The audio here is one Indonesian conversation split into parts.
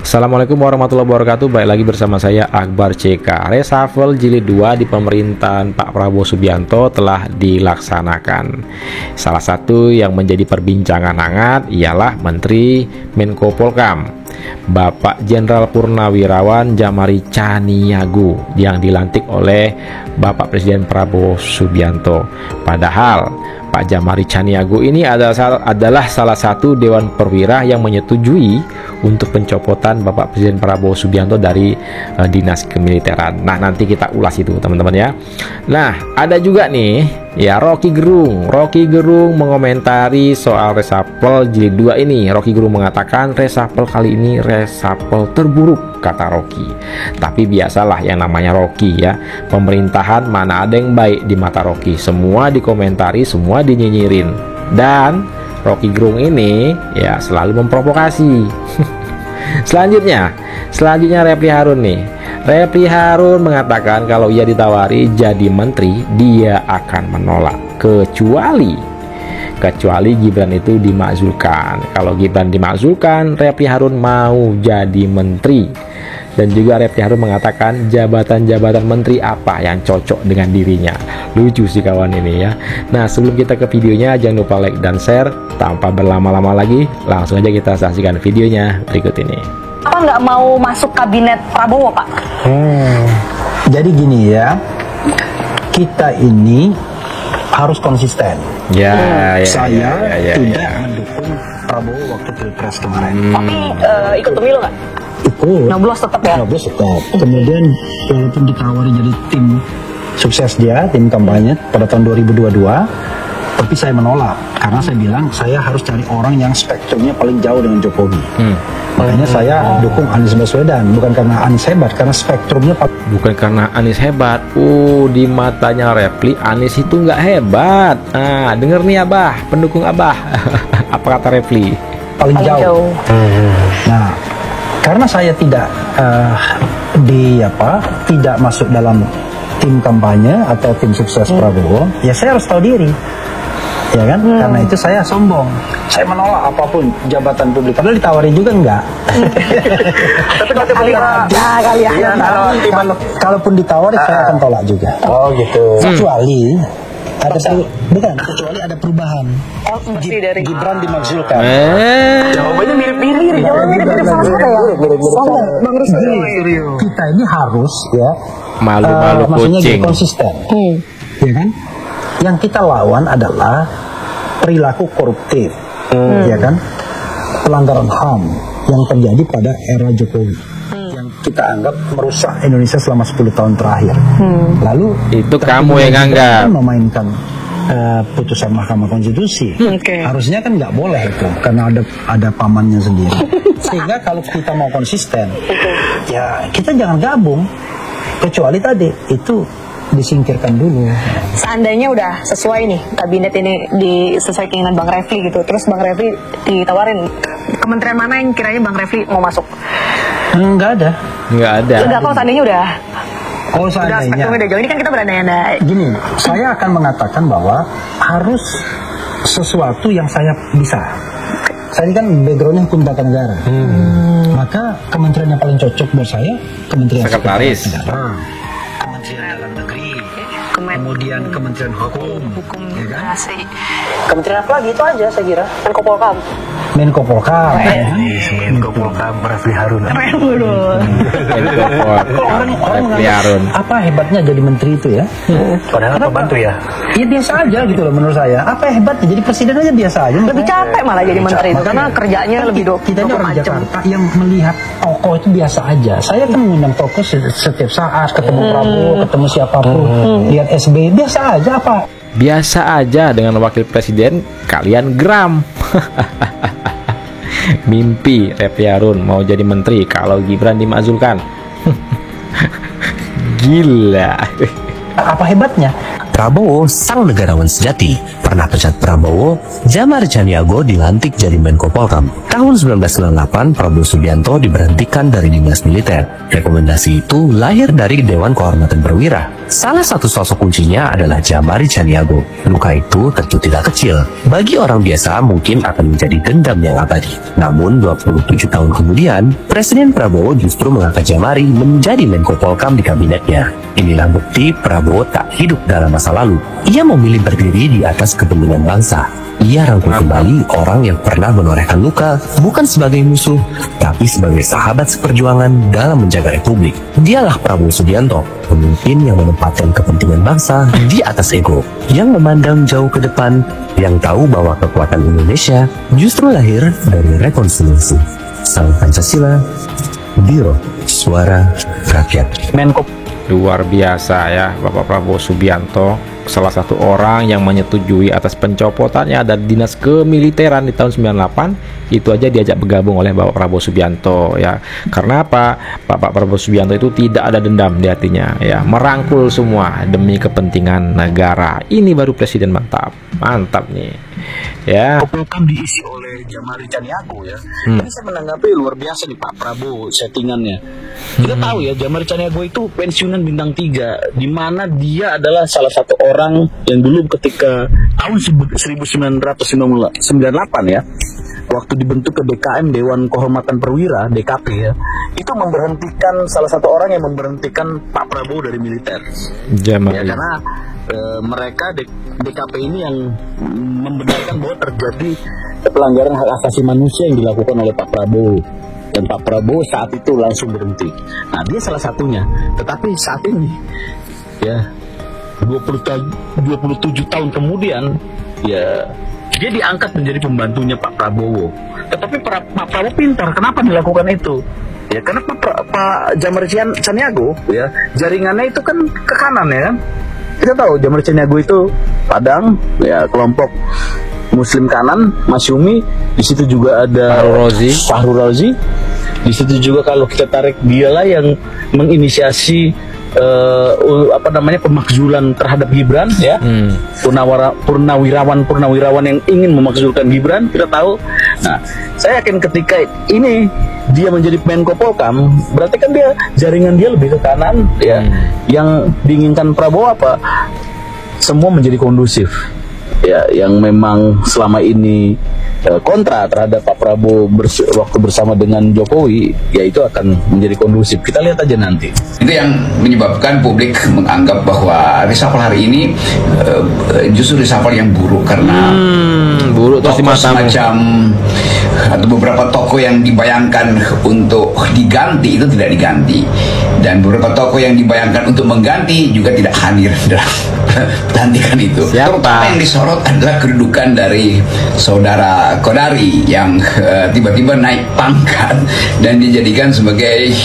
Assalamualaikum warahmatullahi wabarakatuh. Baik lagi bersama saya Akbar CK. Reshuffle jilid 2 di pemerintahan Pak Prabowo Subianto telah dilaksanakan. Salah satu yang menjadi perbincangan hangat ialah Menteri Menko Polhukam, Bapak Jenderal Purnawirawan Djamari Tjaniago yang dilantik oleh Bapak Presiden Prabowo Subianto. Padahal Pak Djamari Tjaniago ini adalah salah satu Dewan Perwira yang menyetujui untuk pencopotan Bapak Presiden Prabowo Subianto dari dinas kemiliteran. Nah, nanti kita ulas itu teman-teman ya. Nah, ada juga nih ya Rocky Gerung mengomentari soal reshuffle jilid 2 ini. Rocky Gerung mengatakan reshuffle kali ini reshuffle terburuk, kata Rocky. Tapi biasalah yang namanya Rocky ya. Pemerintahan mana ada yang baik di mata Rocky. Semua dikomentari, semua dinyinyirin. Dan Rocky Gerung ini ya selalu memprovokasi. Selanjutnya Refli Harun nih. Refli Harun mengatakan kalau ia ditawari jadi menteri, dia akan menolak kecuali Gibran itu dimakzulkan. Kalau Gibran dimakzulkan, Refli Harun mau jadi menteri. Dan juga Refli Harun mengatakan jabatan-jabatan menteri apa yang cocok dengan dirinya. Lucu sih kawan ini ya. Nah, sebelum kita ke videonya, jangan lupa like dan share. Tanpa berlama-lama lagi, langsung aja kita saksikan videonya berikut ini. Apa nggak mau masuk kabinet Prabowo, Pak? Jadi gini ya, kita ini harus konsisten. Saya tidak mendukung Prabowo waktu Pilpres kemarin. Tapi ikut pemilu nggak? Ikut. Nyoblos tetap ya? Nyoblos tetap. Kemudian walaupun ditawari jadi tim sukses dia, tim kampanye pada tahun 2022, tapi saya menolak karena saya bilang saya harus cari orang yang spektrumnya paling jauh dengan Jokowi. Makanya saya dukung Anies Baswedan, bukan karena Anies hebat, karena spektrumnya bukan karena Anies hebat. Di matanya Refli, Anies itu nggak hebat. Nah, denger nih Abah, pendukung Abah. Apa kata Refli? Paling jauh. Nah, karena saya tidak tidak masuk dalam tim kampanye atau tim sukses Prabowo, ya saya harus tahu diri. Ya kan? Karena itu saya sombong. Saya menolak apapun jabatan publik. Padahal ditawarin juga enggak. Tapi kalaupun ditawari saya akan tolak juga. Oh gitu. Kecuali ada perubahan. Dari Gibran dimakzulkan. Jawabannya mirip-mirip. Kita ini harus ya malu-malu kucing. Konsisten. Ya kan? Yang kita lawan adalah perilaku koruptif, ya kan, pelanggaran HAM yang terjadi pada era Jokowi, yang kita anggap merusak Indonesia selama 10 tahun terakhir. Lalu itu kamu yang anggap memainkan putusan Mahkamah Konstitusi. Harusnya kan nggak boleh itu, karena ada pamannya sendiri. Sehingga kalau kita mau konsisten, ya kita jangan gabung, kecuali tadi itu disingkirkan dulu. Seandainya udah sesuai nih kabinet ini sesuai keinginan Bang Refli gitu, terus Bang Refli ditawarin kementerian mana yang kiranya Bang Refli mau masuk? Nggak ada. Udah, kalau seandainya udah seandainya spektrumnya udah jauh, ini kan kita berandai-andai. Gini, saya akan mengatakan bahwa harus sesuatu yang saya bisa. Saya ini kan backgroundnya hukum tata negara. Maka kementerian yang paling cocok buat saya Kementerian Sekretaris Negara, Kementerian Dalam Negeri, kemudian Kementerian Hukum, ya kan? Kementerian apa lagi, itu aja saya kira. Menko Polhukam. Menko Polhukam. Menko Polhukam Refli Harun. Refli Harun. Apa hebatnya jadi menteri itu ya? Padahal pembantu ya? Ya biasa aja gitu loh menurut saya. Apa hebatnya jadi presiden aja biasa aja. Lebih capek malah jadi menteri itu karena kerjanya lebih kita ini orang Jakarta yang melihat tokoh itu biasa aja. Saya kan mengundang tokoh setiap saat, ketemu Prabowo, ketemu siapapun, lihat SBY, biasa aja. Apa? Biasa aja dengan wakil presiden, kalian geram. Mimpi Refli Harun mau jadi menteri kalau Gibran dimakzulkan. Gila. Apa hebatnya? Prabowo sang negarawan sejati. Pernah pecat Prabowo, Djamar Chaniago dilantik jadi Menko Polkam. Tahun 1998, Prabowo Subianto diberhentikan dari dinas militer. Rekomendasi itu lahir dari Dewan Kehormatan Perwira. Salah satu sosok kuncinya adalah Djamar Chaniago. Luka itu tentu tidak kecil. Bagi orang biasa mungkin akan menjadi dendam yang abadi. Namun 27 tahun kemudian, Presiden Prabowo justru mengangkat Djamar menjadi Menko Polkam di kabinetnya. Inilah bukti Prabowo tak hidup dalam masa lalu. Ia memilih berdiri di atas kepentingan bangsa. Ia rangkul kembali orang yang pernah menorehkan luka, bukan sebagai musuh, tapi sebagai sahabat seperjuangan dalam menjaga republik. Dialah Prabowo Subianto, pemimpin yang menempatkan kepentingan bangsa di atas ego, yang memandang jauh ke depan, yang tahu bahwa kekuatan Indonesia justru lahir dari rekonsiliasi. Salam Pancasila, Biro Suara Rakyat. Menko Luar biasa ya Bapak Prabowo Subianto, salah satu orang yang menyetujui atas pencopotannya dari dinas kemiliteran di tahun 98. Itu aja diajak bergabung oleh Bapak Prabowo Subianto ya. Karena apa? Bapak Prabowo Subianto itu tidak ada dendam di hatinya ya, merangkul semua demi kepentingan negara. Ini baru presiden mantap. Mantap nih. Ya. Polkam diisi oleh Djamar Chaniago ya. Ini saya menanggapi luar biasa nih Pak Prabowo settingannya. Kita tahu ya Djamar Chaniago itu pensiunan bintang 3, di mana dia adalah salah satu orang yang dulu ketika tahun 1998 ya, waktu dibentuk ke DKM Dewan Kehormatan Perwira DKP ya, itu memberhentikan salah satu orang yang memberhentikan Pak Prabowo dari militer. Ya, karena mereka DKP ini yang membenarkan bahwa terjadi pelanggaran hak asasi manusia yang dilakukan oleh Pak Prabowo, dan Pak Prabowo saat itu langsung berhenti. Nah, dia salah satunya. Tetapi saat ini ya 27 tahun kemudian ya dia diangkat menjadi pembantunya Pak Prabowo. Tetapi Pak Prabowo pintar, kenapa dilakukan itu? Ya karena Pak Djamar Chaniago ya jaringannya itu kan ke kanan ya kan. Kita tahu Djamar Chaniago itu Padang ya, kelompok Muslim kanan, Masyumi, di situ juga ada Fahru Razi. Di situ juga kalau kita tarik dialah yang menginisiasi pemakzulan terhadap Gibran ya. Purnawirawan yang ingin memakzulkan Gibran, kita tahu. Nah, saya yakin ketika ini dia menjadi Menko Polkam, berarti kan dia jaringan dia lebih ke kanan ya. Yang diinginkan Prabowo apa? Semua menjadi kondusif. Ya, yang memang selama ini kontra terhadap Pak Prabowo waktu bersama dengan Jokowi, ya itu akan menjadi kondusif. Kita lihat aja nanti. Itu yang menyebabkan publik menganggap bahwa reshuffle hari ini justru reshuffle yang buruk karena buruk terus tokoh semacam atau beberapa tokoh yang dibayangkan untuk diganti itu tidak diganti, dan beberapa tokoh yang dibayangkan untuk mengganti juga tidak hadir dalam pelantikan itu. Terutama yang disorot adalah kedudukan dari saudara Kodari yang tiba-tiba naik pangkat dan dijadikan sebagai,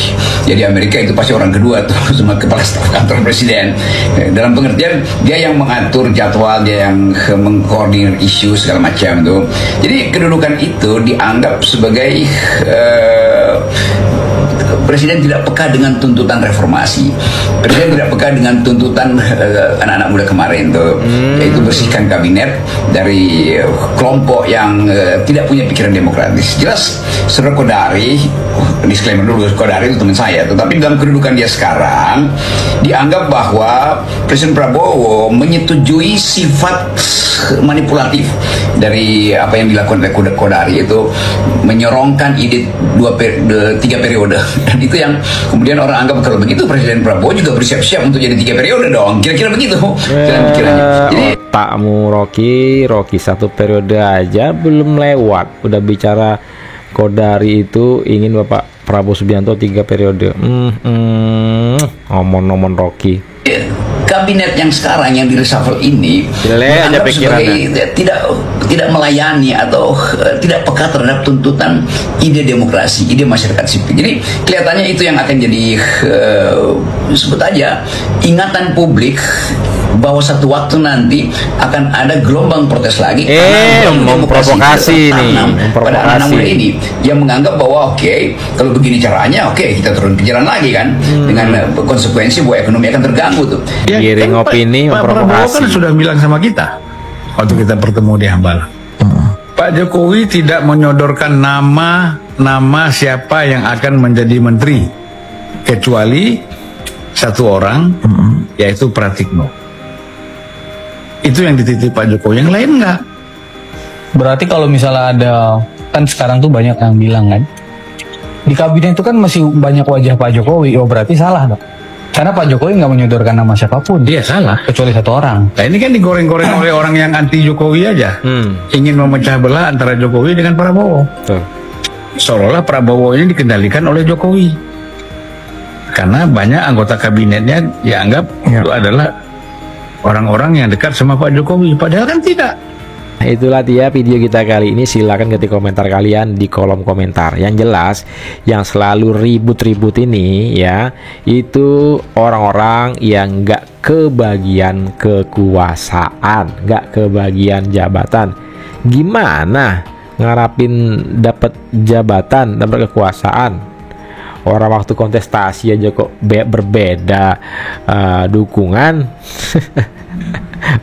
jadi Amerika itu pasti orang kedua tuh sama kepala staf kantor presiden. Dalam pengertian dia yang mengatur jadwal, dia yang mengkoordinir isu segala macam tuh. Jadi kedudukan itu dianggap sebagai Presiden tidak peka dengan tuntutan reformasi. Presiden tidak peka dengan tuntutan anak-anak muda kemarin tuh, yaitu bersihkan kabinet dari kelompok yang tidak punya pikiran demokratis. Jelas Saudara Kodari, disclaimer dulu, Kodari itu teman saya, tetapi dalam kedudukan dia sekarang dianggap bahwa Presiden Prabowo menyetujui sifat manipulatif dari apa yang dilakukan oleh Kodari, itu menyorongkan ide 3 periode. Dan itu yang kemudian orang anggap kalau begitu Presiden Prabowo juga bersiap-siap untuk jadi 3 periode dong. Kira-kira begitu. Jadi otakmu Rocky 1 periode aja belum lewat, udah bicara Kodari itu ingin Bapak Prabowo Subianto 3 periode. Ngomong-ngomong Rocky. Kabinet yang sekarang yang di reshuffle ini dianggap sebagai tidak melayani atau tidak peka terhadap tuntutan ide demokrasi, ide masyarakat sipil. Jadi kelihatannya itu yang akan jadi sebut aja ingatan publik bahwa satu waktu nanti akan ada gelombang protes lagi memprovokasi nih pada anak muda ini yang menganggap bahwa oke, kalau begini caranya kita turun ke jalan lagi kan, dengan konsekuensi bahwa ekonomi akan terganggu tuh. Menggiring opini, Pak Prabowo kan memprovokasi. sudah bilang sama kita waktu kita bertemu di Hambalang. Pak Jokowi tidak menyodorkan nama siapa yang akan menjadi menteri kecuali satu orang, yaitu Pratikno. Itu yang dititip Pak Jokowi, yang lain enggak. Berarti kalau misalnya ada, kan sekarang tuh banyak yang bilang kan, di kabinet itu kan masih banyak wajah Pak Jokowi. Oh berarti salah dong. Karena Pak Jokowi nggak menyodorkan nama siapapun. Dia salah. Kecuali satu orang. Nah ini kan digoreng-goreng oleh orang yang anti Jokowi aja. Ingin memecah belah antara Jokowi dengan Prabowo. Betul. Seolah-olah Prabowo ini dikendalikan oleh Jokowi. Karena banyak anggota kabinetnya dianggap itu adalah orang-orang yang dekat sama Pak Jokowi. Padahal kan tidak. Nah, itulah dia video kita kali ini. Silakan ketik komentar kalian di kolom komentar. Yang jelas, yang selalu ribut-ribut ini ya, itu orang-orang yang nggak kebagian kekuasaan, nggak kebagian jabatan. Gimana ngarapin dapat jabatan, dapat kekuasaan? Orang waktu kontestasi aja kok berbeda dukungan.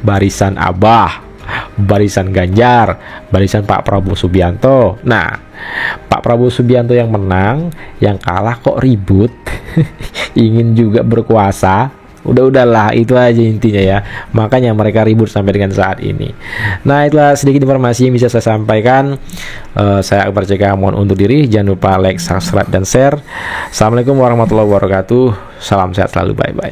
Barisan Abah, barisan Ganjar, barisan Pak Prabowo Subianto. Nah, Pak Prabowo Subianto yang menang, yang kalah kok ribut, ingin juga berkuasa. Udahlah, itu aja intinya ya. Makanya mereka ribut sampai dengan saat ini. Nah, itulah sedikit informasi yang bisa saya sampaikan. Saya Akbar CK mohon undur diri. Jangan lupa like, subscribe, dan share. Assalamualaikum warahmatullahi wabarakatuh. Salam sehat selalu. Bye-bye.